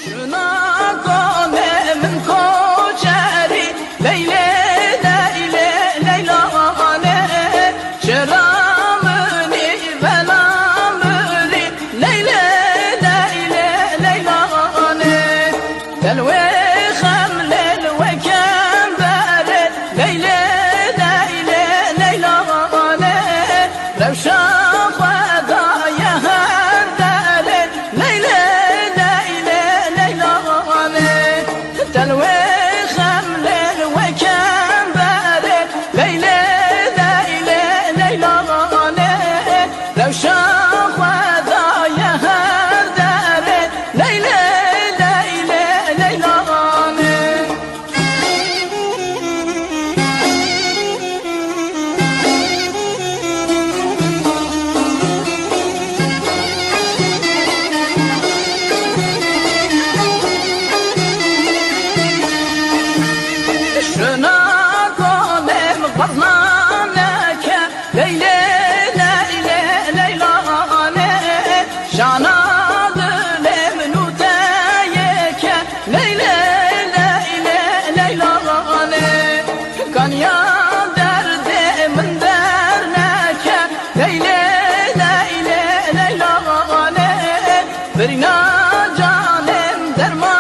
Şuna konemin koçeri Leyle Leyle Leyla'ne Şeramını velamını Leyle Leyle Leyla'ne Delve خمل وكمبر ليلى ليلى ليلى لو شاف ضايا هردل ليلى ليلى ليلى تلوي خمل وكمبر ليلى ليلى ليلى لو شاف ضايا هردل ليلى شنا قلم غضنانك ليلى ليلى ليلى شنا ظلم نوتايك ليلى ليلى ليلى كان يا درد من درناك ليلى ليلى ليلى برنا جانم درمان